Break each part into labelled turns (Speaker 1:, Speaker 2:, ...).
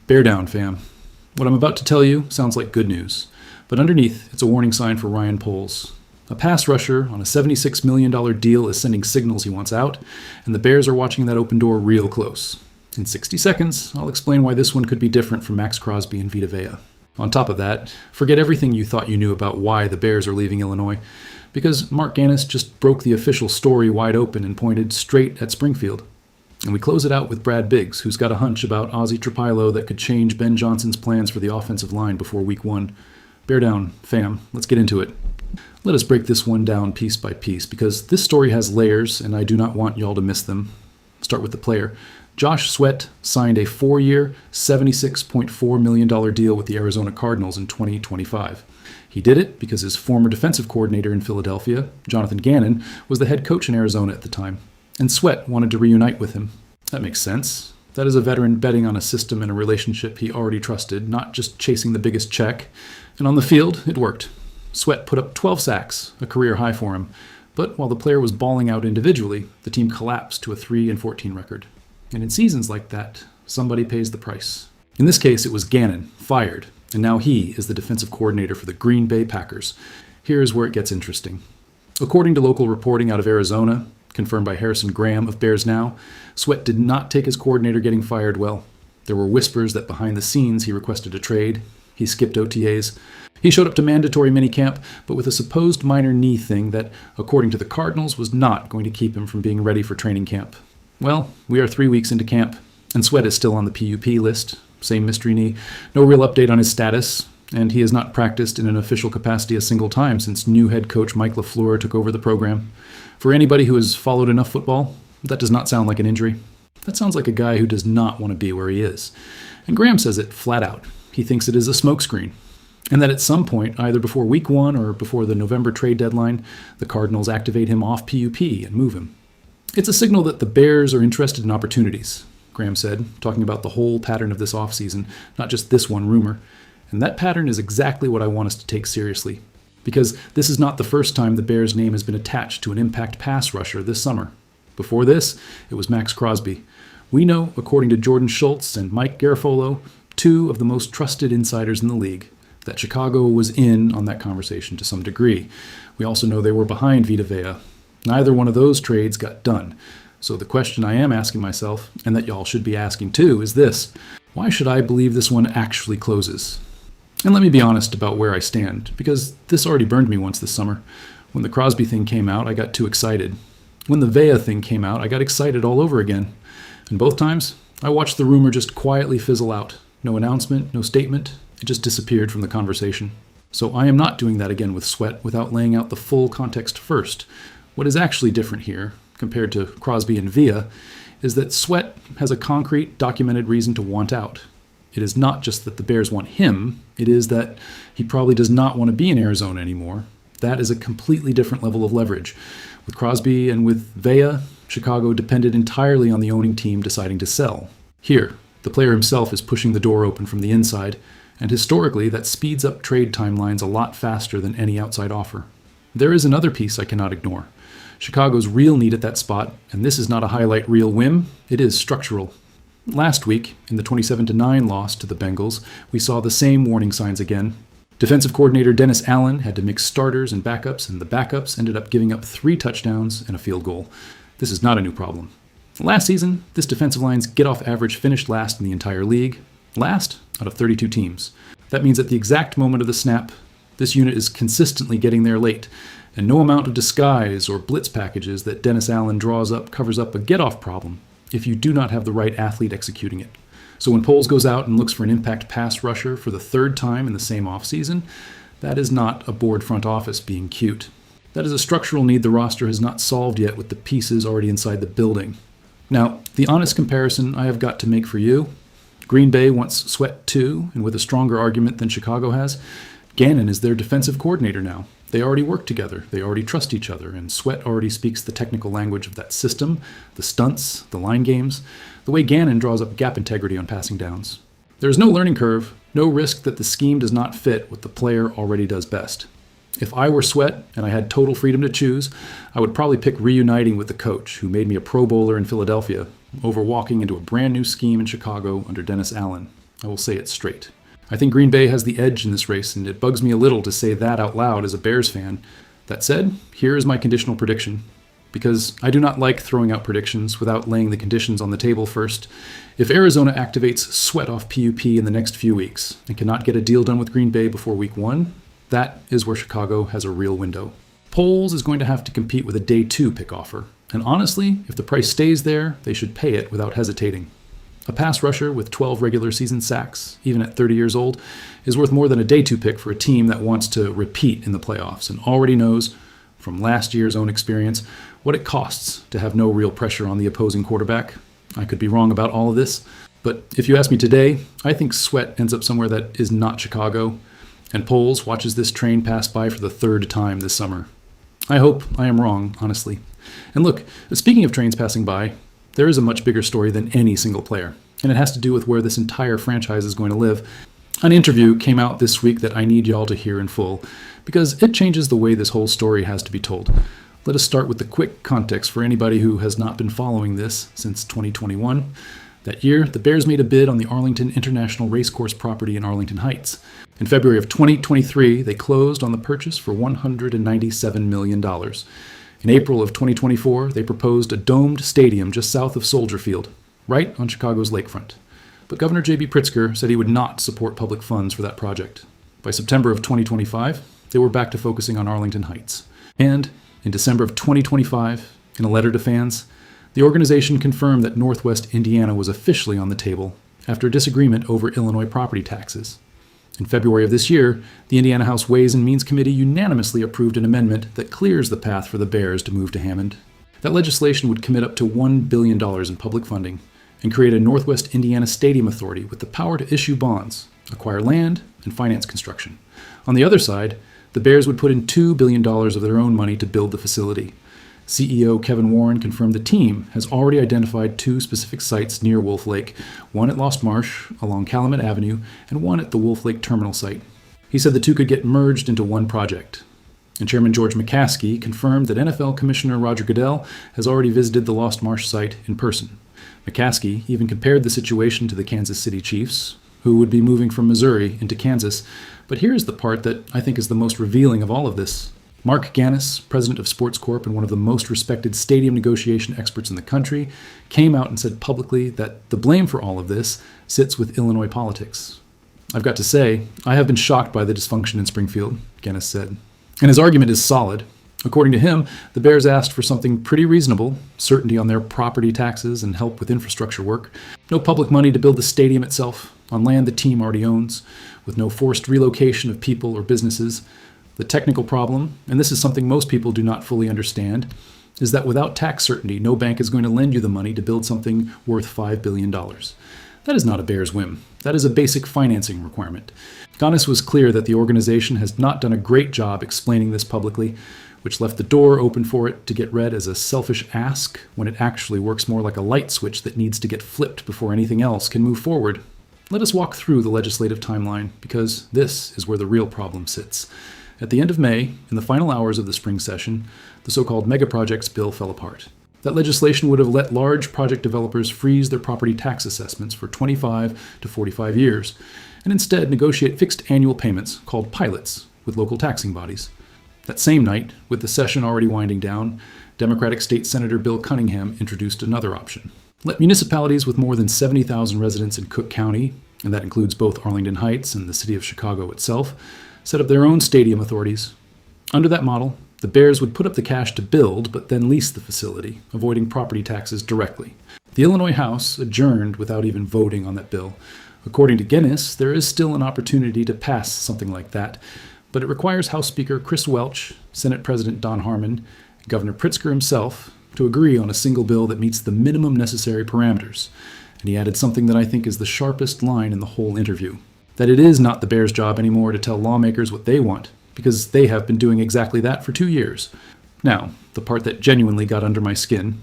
Speaker 1: Bear down, fam. What I'm about to tell you sounds like good news, but underneath, it's a warning sign for Ryan Poles. A pass rusher on a $76 million deal is sending signals he wants out, and the Bears are watching that open door real close. In 60 seconds, I'll explain why this one could be different from Max Crosby and Vita Vea. On top of that, forget everything you thought you knew about why the Bears are leaving Illinois, because Mark Gannis just broke the official story wide open and pointed straight at Springfield. And we close it out with Brad Biggs, who's got a hunch about Ozzie Trapilo that could change Ben Johnson's plans for the offensive line before week 1. Bear down, fam. Let's get into it. Let us break this one down piece by piece, because this story has layers, and I do not want y'all to miss them. Start with the player. Josh Sweat signed a 4-year, $76.4 million deal with the Arizona Cardinals in 2025. He did it because his former defensive coordinator in Philadelphia, Jonathan Gannon, was the head coach in Arizona at the time. And Sweat wanted to reunite with him. That makes sense. That is a veteran betting on a system and a relationship he already trusted, not just chasing the biggest check. And on the field, it worked. Sweat put up 12 sacks, a career high for him. But while the player was balling out individually, the team collapsed to a 3-14 record. And in seasons like that, somebody pays the price. In this case, it was Gannon, fired, and now he is the defensive coordinator for the Green Bay Packers. Here's where it gets interesting. According to local reporting out of Arizona, confirmed by Harrison Graham of Bears Now, Sweat did not take his coordinator getting fired well. There were whispers that behind the scenes he requested a trade. He skipped OTAs. He showed up to mandatory minicamp, but with a supposed minor knee thing that, according to the Cardinals, was not going to keep him from being ready for training camp. Well, we are 3 weeks into camp, and Sweat is still on the PUP list. Same mystery knee. No real update on his status, and he has not practiced in an official capacity a single time since new head coach Mike LaFleur took over the program. For anybody who has followed enough football, that does not sound like an injury. That sounds like a guy who does not want to be where he is. And Graham says it flat out. He thinks it is a smokescreen. And that at some point, either before week 1 or before the November trade deadline, the Cardinals activate him off PUP and move him. It's a signal that the Bears are interested in opportunities, Graham said, talking about the whole pattern of this offseason, not just this one rumor. And that pattern is exactly what I want us to take seriously. Because this is not the first time the Bears' name has been attached to an impact pass rusher this summer. Before this, it was Max Crosby. We know, according to Jordan Schultz and Mike Garafolo, 2 of the most trusted insiders in the league, that Chicago was in on that conversation to some degree. We also know they were behind Vita Vea. Neither one of those trades got done. So the question I am asking myself, and that y'all should be asking too, is this: why should I believe this one actually closes? And let me be honest about where I stand, because this already burned me once this summer. When the Crosby thing came out, I got too excited. When the Vea thing came out, I got excited all over again. And both times, I watched the rumor just quietly fizzle out. No announcement, no statement. It just disappeared from the conversation. So I am not doing that again with Sweat without laying out the full context first. What is actually different here, compared to Crosby and Vea, is that Sweat has a concrete, documented reason to want out. It is not just that the Bears want him, it is that he probably does not want to be in Arizona anymore. That is a completely different level of leverage. With Crosby and with Vea, Chicago depended entirely on the owning team deciding to sell. Here, the player himself is pushing the door open from the inside, and historically that speeds up trade timelines a lot faster than any outside offer. There is another piece I cannot ignore. Chicago's real need at that spot, and this is not a highlight reel whim, it is structural. Last week, in the 27-9 loss to the Bengals, we saw the same warning signs again. Defensive coordinator Dennis Allen had to mix starters and the backups ended up giving up 3 touchdowns and a field goal. This is not a new problem. Last season, this defensive line's get-off average finished last in the entire league, last out of 32 teams. That means at the exact moment of the snap, this unit is consistently getting there late, and no amount of disguise or blitz packages that Dennis Allen draws up covers up a get-off problem if you do not have the right athlete executing it. So when Poles goes out and looks for an impact pass rusher for the 3rd time in the same offseason, that is not a bored front office being cute. That is a structural need the roster has not solved yet with the pieces already inside the building. Now, the honest comparison I have got to make for you: Green Bay wants Sweat too, and with a stronger argument than Chicago has. Gannon is their defensive coordinator now. They already work together, they already trust each other, and Sweat already speaks the technical language of that system, the stunts, the line games, the way Gannon draws up gap integrity on passing downs. There is no learning curve, no risk that the scheme does not fit what the player already does best. If I were Sweat and I had total freedom to choose, I would probably pick reuniting with the coach who made me a Pro Bowler in Philadelphia over walking into a brand new scheme in Chicago under Dennis Allen. I will say it straight. I think Green Bay has the edge in this race, and it bugs me a little to say that out loud as a Bears fan. That said, here is my conditional prediction. Because I do not like throwing out predictions without laying the conditions on the table first. If Arizona activates sweat off PUP in the next few weeks and cannot get a deal done with Green Bay before week 1, that is where Chicago has a real window. Poles is going to have to compete with a day 2 pick offer. And honestly, if the price stays there, they should pay it without hesitating. A pass rusher with 12 regular season sacks, even at 30 years old, is worth more than a day 2 pick for a team that wants to repeat in the playoffs and already knows, from last year's own experience, what it costs to have no real pressure on the opposing quarterback. I could be wrong about all of this, but if you ask me today, I think Sweat ends up somewhere that is not Chicago, and Poles watches this train pass by for the 3rd time this summer. I hope I am wrong, honestly. And look, speaking of trains passing by, there is a much bigger story than any single player, and it has to do with where this entire franchise is going to live. An interview came out this week that I need y'all to hear in full, because it changes the way this whole story has to be told. Let us start with the quick context for anybody who has not been following this since 2021. That year, the Bears made a bid on the Arlington International Racecourse property in Arlington Heights. In February of 2023, they closed on the purchase for $197 million. In April of 2024, they proposed a domed stadium just south of Soldier Field, right on Chicago's lakefront. But Governor J.B. Pritzker said he would not support public funds for that project. By September of 2025, they were back to focusing on Arlington Heights. And in December of 2025, in a letter to fans, the organization confirmed that Northwest Indiana was officially on the table after a disagreement over Illinois property taxes. In February of this year, the Indiana House Ways and Means Committee unanimously approved an amendment that clears the path for the Bears to move to Hammond. That legislation would commit up to $1 billion in public funding and create a Northwest Indiana Stadium Authority with the power to issue bonds, acquire land, and finance construction. On the other side, the Bears would put in $2 billion of their own money to build the facility. CEO Kevin Warren confirmed the team has already identified 2 specific sites near Wolf Lake, one at Lost Marsh along Calumet Avenue and one at the Wolf Lake terminal site. He said the 2 could get merged into one project. And Chairman George McCaskey confirmed that NFL Commissioner Roger Goodell has already visited the Lost Marsh site in person. McCaskey even compared the situation to the Kansas City Chiefs, who would be moving from Missouri into Kansas. But here's the part that I think is the most revealing of all of this. Mark Gannis, president of Sports Corp and one of the most respected stadium negotiation experts in the country, came out and said publicly that the blame for all of this sits with Illinois politics. I've got to say, I have been shocked by the dysfunction in Springfield, Gannis said. And his argument is solid. According to him, the Bears asked for something pretty reasonable, certainty on their property taxes and help with infrastructure work, no public money to build the stadium itself, on land the team already owns, with no forced relocation of people or businesses. The technical problem, and this is something most people do not fully understand, is that without tax certainty, no bank is going to lend you the money to build something worth $5 billion. That is not a Bears whim. That is a basic financing requirement. Gannis was clear that the organization has not done a great job explaining this publicly, which left the door open for it to get read as a selfish ask when it actually works more like a light switch that needs to get flipped before anything else can move forward. Let us walk through the legislative timeline, because this is where the real problem sits. At the end of May, in the final hours of the spring session, the so-called megaprojects bill fell apart. That legislation would have let large project developers freeze their property tax assessments for 25 to 45 years, and instead negotiate fixed annual payments called pilots with local taxing bodies. That same night, with the session already winding down, Democratic State Senator Bill Cunningham introduced another option. Let municipalities with more than 70,000 residents in Cook County, and that includes both Arlington Heights and the city of Chicago itself, set up their own stadium authorities. Under that model, the Bears would put up the cash to build, but then lease the facility, avoiding property taxes directly. The Illinois House adjourned without even voting on that bill. According to Guinness, there is still an opportunity to pass something like that, but it requires House Speaker Chris Welch, Senate President Don Harmon, and Governor Pritzker himself to agree on a single bill that meets the minimum necessary parameters. And he added something that I think is the sharpest line in the whole interview, that it is not the Bears' job anymore to tell lawmakers what they want, because they have been doing exactly that for 2 years. Now, the part that genuinely got under my skin.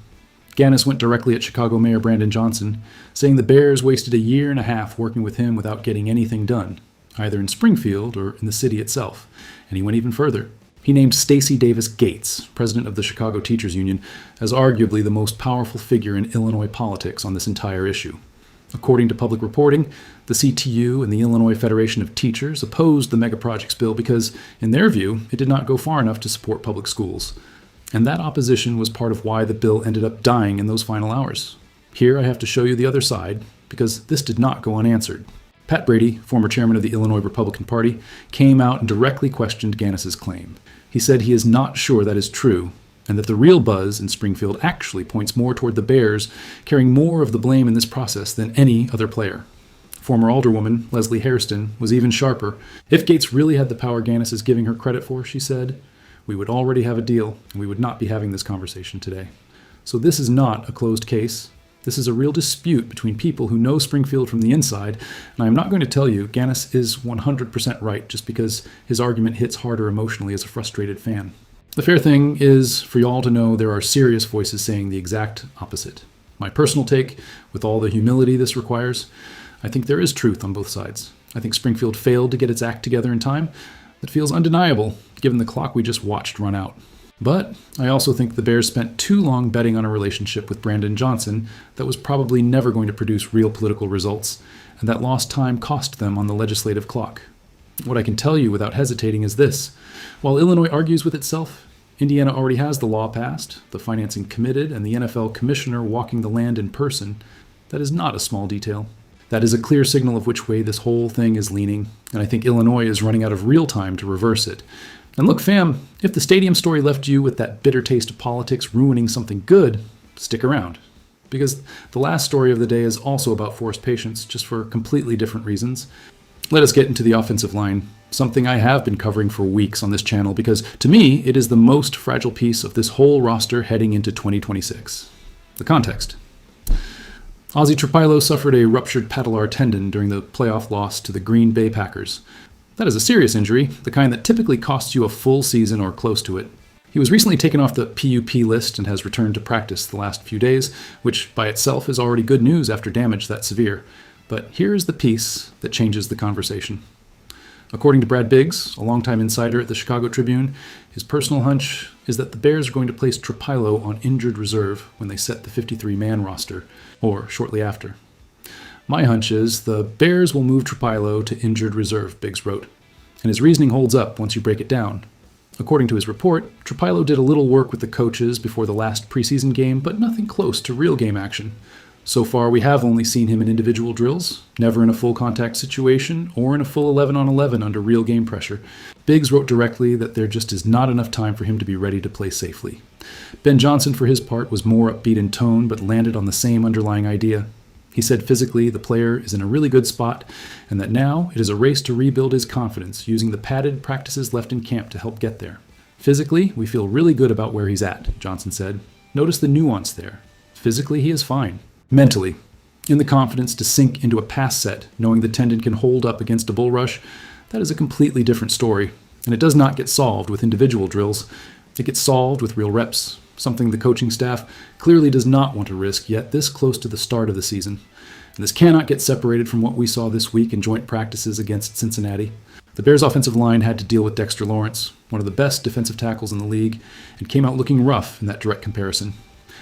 Speaker 1: Gannis went directly at Chicago Mayor Brandon Johnson, saying the Bears wasted a year and a half working with him without getting anything done, either in Springfield or in the city itself. And he went even further. He named Stacey Davis Gates, president of the Chicago Teachers Union, as arguably the most powerful figure in Illinois politics on this entire issue. According to public reporting, the CTU and the Illinois Federation of Teachers opposed the mega projects bill because, in their view, it did not go far enough to support public schools. And that opposition was part of why the bill ended up dying in those final hours. Here I have to show you the other side, because this did not go unanswered. Pat Brady, former chairman of the Illinois Republican Party, came out and directly questioned Gannis's claim. He said he is not sure that is true, and that the real buzz in Springfield actually points more toward the Bears carrying more of the blame in this process than any other player. Former Alderwoman Leslie Hairston was even sharper. If Gates really had the power Gannis is giving her credit for, she said, we would already have a deal, and we would not be having this conversation today. So this is not a closed case. This is a real dispute between people who know Springfield from the inside, and I'm not going to tell you Gannis is 100% right just because his argument hits harder emotionally as a frustrated fan. The fair thing is for y'all to know there are serious voices saying the exact opposite. My personal take, with all the humility this requires, I think there is truth on both sides. I think Springfield failed to get its act together in time. That feels undeniable, given the clock we just watched run out. But I also think the Bears spent too long betting on a relationship with Brandon Johnson that was probably never going to produce real political results, and that lost time cost them on the legislative clock. What I can tell you without hesitating is this. While Illinois argues with itself, Indiana already has the law passed, the financing committed, and the NFL commissioner walking the land in person. That is not a small detail. That is a clear signal of which way this whole thing is leaning, and I think Illinois is running out of real time to reverse it. And look, fam, if the stadium story left you with that bitter taste of politics ruining something good, stick around. Because the last story of the day is also about forced patience, just for completely different reasons. Let us get into the offensive line, something I have been covering for weeks on this channel because, to me, it is the most fragile piece of this whole roster heading into 2026. The context. Ozzy Trapilo suffered a ruptured patellar tendon during the playoff loss to the Green Bay Packers. That is a serious injury, the kind that typically costs you a full season or close to it. He was recently taken off the PUP list and has returned to practice the last few days, which by itself is already good news after damage that severe. But here's the piece that changes the conversation. According to Brad Biggs, a longtime insider at the Chicago Tribune, his personal hunch is that the Bears are going to place Trapilo on injured reserve when they set the 53-man roster, or shortly after. My hunch is the Bears will move Trapilo to injured reserve, Biggs wrote. And his reasoning holds up once you break it down. According to his report, Trapilo did a little work with the coaches before the last preseason game, but nothing close to real game action. So far, we have only seen him in individual drills, never in a full contact situation or in a full 11-on-11 under real game pressure. Biggs wrote directly that there just is not enough time for him to be ready to play safely. Ben Johnson, for his part, was more upbeat in tone but landed on the same underlying idea. He said physically the player is in a really good spot and that now it is a race to rebuild his confidence using the padded practices left in camp to help get there. Physically, we feel really good about where he's at, Johnson said. Notice the nuance there. Physically, he is fine. Mentally, in the confidence to sink into a pass set, knowing the tendon can hold up against a bull rush, that is a completely different story, and it does not get solved with individual drills. It gets solved with real reps, something the coaching staff clearly does not want to risk yet this close to the start of the season. And this cannot get separated from what we saw this week in joint practices against Cincinnati. The Bears' offensive line had to deal with Dexter Lawrence, one of the best defensive tackles in the league, and came out looking rough in that direct comparison.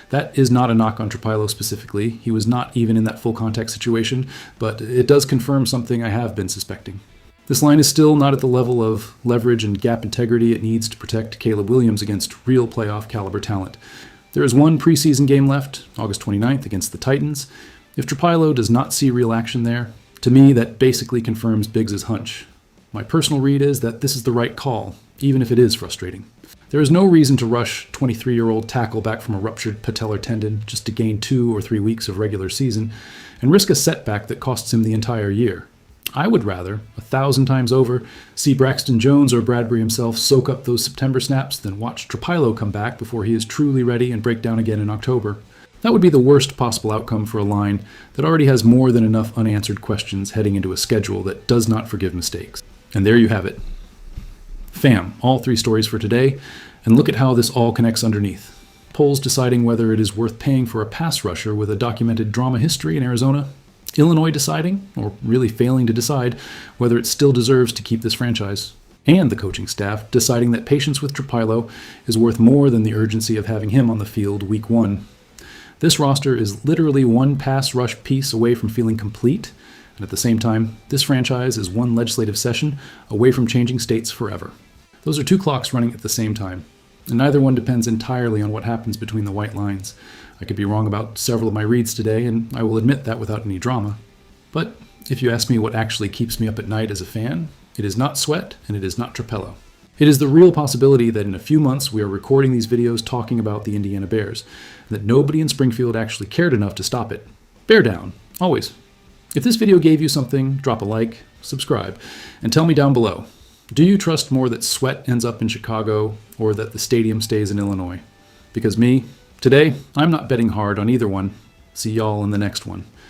Speaker 1: That is not a knock on Trapilo specifically. He was not even in that full contact situation, but it does confirm something I have been suspecting. This line is still not at the level of leverage and gap integrity it needs to protect Caleb Williams against real playoff caliber talent. There is one preseason game left, August 29th against the Titans. If Trapilo does not see real action there, to me that basically confirms Biggs' hunch. My personal read is that this is the right call, even if it is frustrating. There is no reason to rush 23-year-old tackle back from a ruptured patellar tendon just to gain 2 or 3 weeks of regular season and risk a setback that costs him the entire year. I would rather, 1,000 times over, see Braxton Jones or Bradbury himself soak up those September snaps than watch Trapilo come back before he is truly ready and break down again in October. That would be the worst possible outcome for a line that already has more than enough unanswered questions heading into a schedule that does not forgive mistakes. And there you have it. Fam, all 3 stories for today, and look at how this all connects underneath. Polls deciding whether it is worth paying for a pass rusher with a documented drama history in Arizona. Illinois deciding, or really failing to decide, whether it still deserves to keep this franchise. And the coaching staff deciding that patience with Trapilo is worth more than the urgency of having him on the field week 1. This roster is literally one pass rush piece away from feeling complete, and at the same time, this franchise is one legislative session away from changing states forever. Those are two clocks running at the same time, and neither one depends entirely on what happens between the white lines. I could be wrong about several of my reads today, and I will admit that without any drama. But if you ask me what actually keeps me up at night as a fan, it is not sweat and it is not Trapello. It is the real possibility that in a few months we are recording these videos talking about the Indiana Bears, and that nobody in Springfield actually cared enough to stop it. Bear down, always. If this video gave you something, drop a like, subscribe, and tell me down below, do you trust more that Sweat ends up in Chicago or that the stadium stays in Illinois? Because me, today, I'm not betting hard on either one. See y'all in the next one.